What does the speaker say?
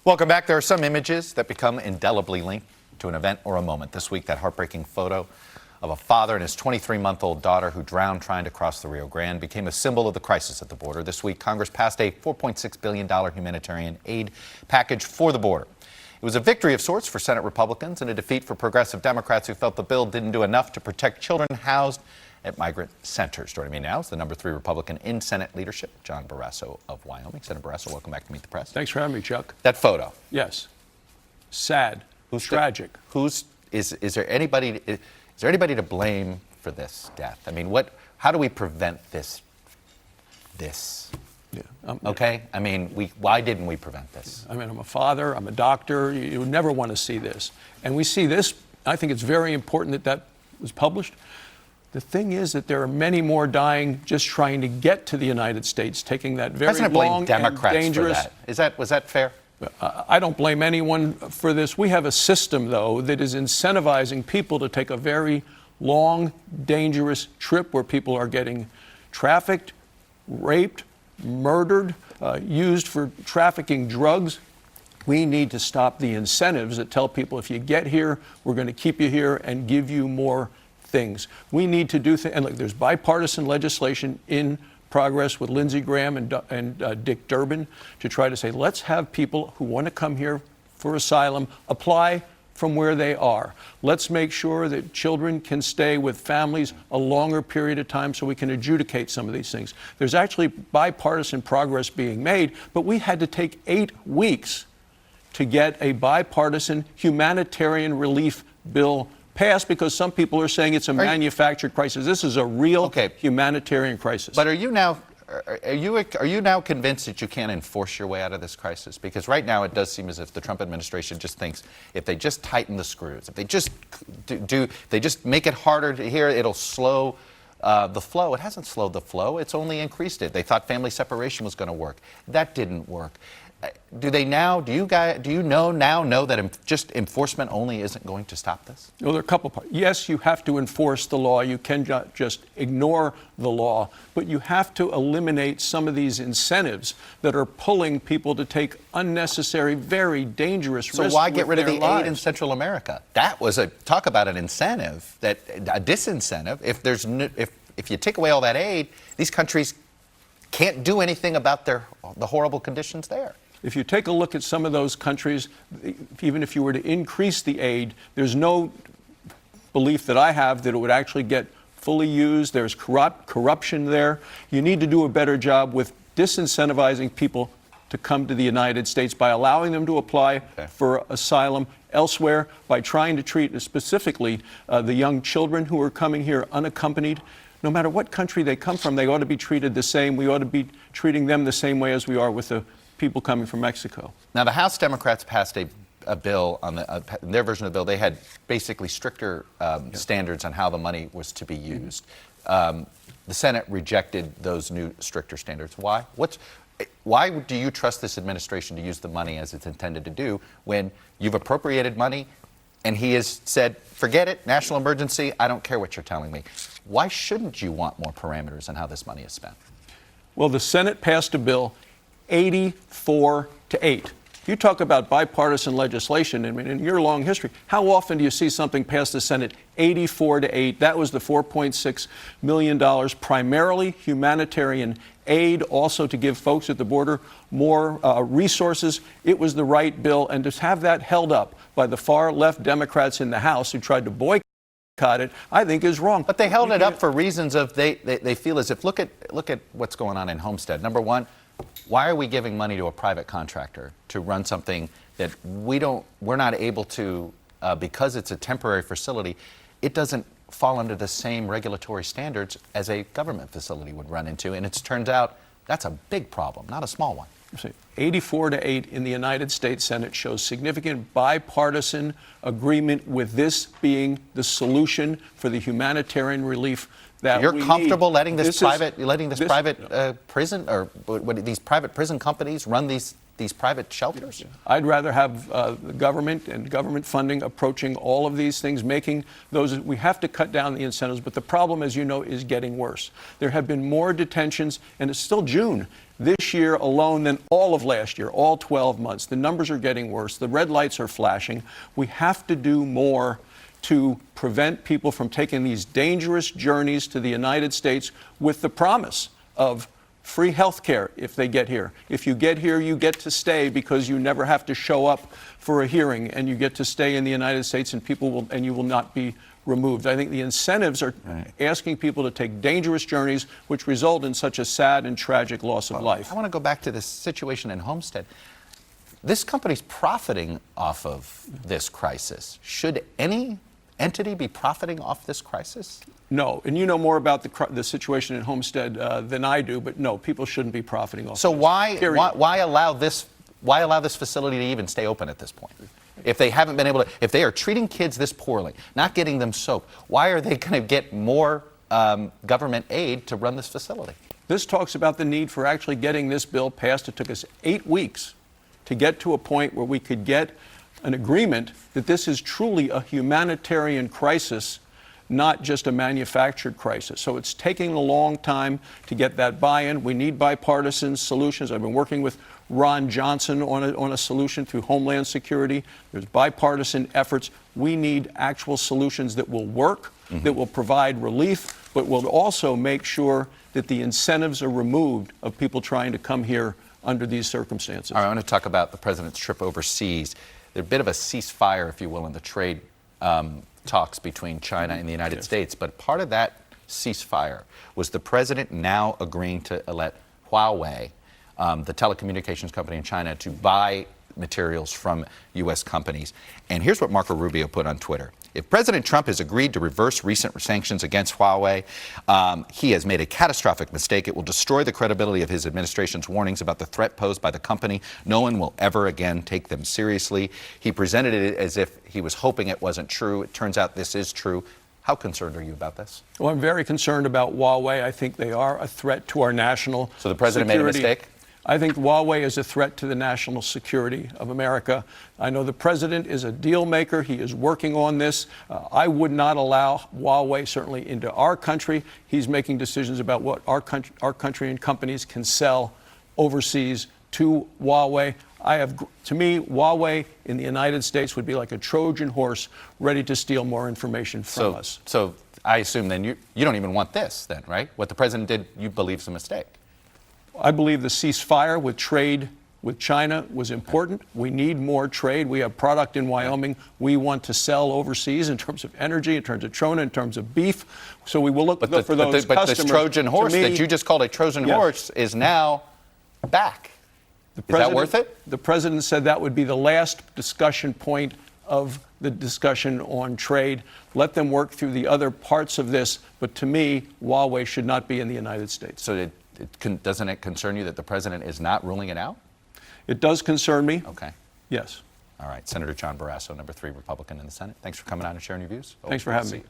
Welcome back. There are some images that become indelibly linked to an event or a moment. This week, that heartbreaking photo of a father and his 23-month-old daughter who drowned trying to cross the Rio Grande became a symbol of the crisis at the border. This week, Congress passed a $4.6 billion humanitarian aid package for the border. It was a victory of sorts for Senate Republicans and a defeat for progressive Democrats who felt the bill didn't do enough to protect children housed at migrant centers. Joining me now is the number 3 Republican in Senate leadership, John Barrasso of Wyoming. Senator Barrasso, welcome back to Meet the Press. Thanks for having me, Chuck. That photo. Yes. Sad. Tragic. Is there anybody to blame for this death? I mean, how do we prevent this? Yeah. Okay? I mean, why didn't we prevent this? I mean, I'm a father, I'm a doctor. You would never want to see this. And we see this. I think it's very important that was published. The thing is that there are many more dying just trying to get to the United States, taking that very long and dangerous. Was that fair? I don't blame anyone for this. We have a system, though, that is incentivizing people to take a very long, dangerous trip where people are getting trafficked, raped, murdered, used for trafficking drugs. We need to stop the incentives that tell people if you get here, we're going to keep you here and give you more things. We need to do things. And look, there's bipartisan legislation in progress with Lindsey Graham and Dick Durbin to try to say, let's have people who want to come here for asylum apply from where they are. Let's make sure that children can stay with families a longer period of time so we can adjudicate some of these things. There's actually bipartisan progress being made, but we had to take 8 weeks to get a bipartisan humanitarian relief bill passed because some people are saying it's a manufactured crisis. This is a real humanitarian crisis. But are you now convinced that you can't enforce your way out of this crisis? Because right now it does seem as if the Trump administration just thinks if they just tighten the screws, if they just they just make it harder to hear, it'll slow the flow. It hasn't slowed the flow. It's only increased it. They thought family separation was going to work. That didn't work. Do you know that just enforcement only isn't going to stop this? Well, there are a couple of parts. Yes, you have to enforce the law. You can just ignore the law, but you have to eliminate some of these incentives that are pulling people to take unnecessary, very dangerous risks. So why get rid of the lives. aid in Central America? That was talk about an incentive, a disincentive. If you take away all that aid, these countries can't do anything about the horrible conditions there. If you take a look at some of those countries, even if you were to increase the aid, there's no belief that I have that it would actually get fully used. There's corruption there. You need to do a better job with disincentivizing people to come to the United States by allowing them to apply for asylum elsewhere, by trying to treat specifically the young children who are coming here unaccompanied. No matter what country they come from, they ought to be treated the same. We ought to be treating them the same way as we are with the people coming from Mexico. Now, the House Democrats passed a bill on in their version of the bill. They had basically stricter standards on how the money was to be used. The Senate rejected those new stricter standards. Why? Why do you trust this administration to use the money as it's intended to do when you've appropriated money and he has said, forget it, national emergency, I don't care what you're telling me? Why shouldn't you want more parameters on how this money is spent? Well, the Senate passed a bill 84-8. You talk about bipartisan legislation. I mean, in your long history, how often do you see something pass the Senate 84-8? That was the $4.6 million, primarily humanitarian aid, also to give folks at the border more resources. It was the right bill, and to have that held up by the far left Democrats in the House who tried to boycott it, I think is wrong. But they held it up for reasons of they feel as if look at what's going on in Homestead. Number one, why are we giving money to a private contractor to run something that we're not able to because it's a temporary facility? It doesn't fall under the same regulatory standards as a government facility would run into, and it turns out that's a big problem, not a small one. 84-8 in the United States Senate shows significant bipartisan agreement with this being the solution for the humanitarian relief that You're we comfortable need. letting these private prison companies run these these private shelters? I'd rather have the government and government funding approaching all of these things, making those. We have to cut down the incentives, but the problem, as you know, is getting worse. There have been more detentions, and it's still June this year alone than all of last year, all 12 months. The numbers are getting worse. The red lights are flashing. We have to do more to prevent people from taking these dangerous journeys to the United States with the promise of free health care if they get here. If you get here, you get to stay because you never have to show up for a hearing, and you get to stay in the United States, and you will not be removed. I think the incentives are asking people to take dangerous journeys, which result in such a sad and tragic loss of life. I want to go back to this situation in Homestead. This company's profiting off of this crisis. Should any entity be profiting off this crisis? No, and you know more about the situation in Homestead than I do, but no, people shouldn't be profiting off. So this. why allow this facility to even stay open at this point? If they haven't been able to, if they are treating kids this poorly, not getting them soap, why are they going to get more government aid to run this facility? This talks about the need for actually getting this bill passed. It took us 8 weeks to get to a point where we could get an agreement that this is truly a humanitarian crisis, not just a manufactured crisis. So it's taking a long time to get that buy-in. We need bipartisan solutions. I've been working with Ron Johnson on a solution through Homeland Security. There's bipartisan efforts. We need actual solutions that will work, that will provide relief, but will also make sure that the incentives are removed of people trying to come here under these circumstances. All right, I want to talk about the president's trip overseas. There's a bit of a ceasefire, if you will, in the trade talks between China and the United States. But part of that ceasefire was the president now agreeing to let Huawei, the telecommunications company in China, to buy materials from U.S. companies. And here's what Marco Rubio put on Twitter. If President Trump has agreed to reverse recent sanctions against Huawei, he has made a catastrophic mistake. It will destroy the credibility of his administration's warnings about the threat posed by the company. No one will ever again take them seriously. He presented it as if he was hoping it wasn't true. It turns out this is true. How concerned are you about this? Well, I'm very concerned about Huawei. I think they are a threat to our national security. So the president made a mistake? I think Huawei is a threat to the national security of America. I know the president is a deal maker. He is working on this. I would not allow Huawei certainly into our country. He's making decisions about what our country and companies can sell overseas to Huawei. To me, Huawei in the United States would be like a Trojan horse ready to steal more information from us. So I assume then you don't even want this then, right? What the president did, you believe is a mistake. I believe the ceasefire with trade with China was important. We need more trade. We have product in Wyoming we want to sell overseas in terms of energy, in terms of trona, in terms of beef. So we will look for those customers. But this Trojan horse that you just called a Trojan horse is now back. Is that worth it? The president said that would be the last discussion point of the discussion on trade. Let them work through the other parts of this. But to me, Huawei should not be in the United States. So doesn't it concern you that the president is not ruling it out? It does concern me. Okay. Yes. All right. Senator John Barrasso, number 3 Republican in the Senate. Thanks for coming on and sharing your views. Thanks for having me.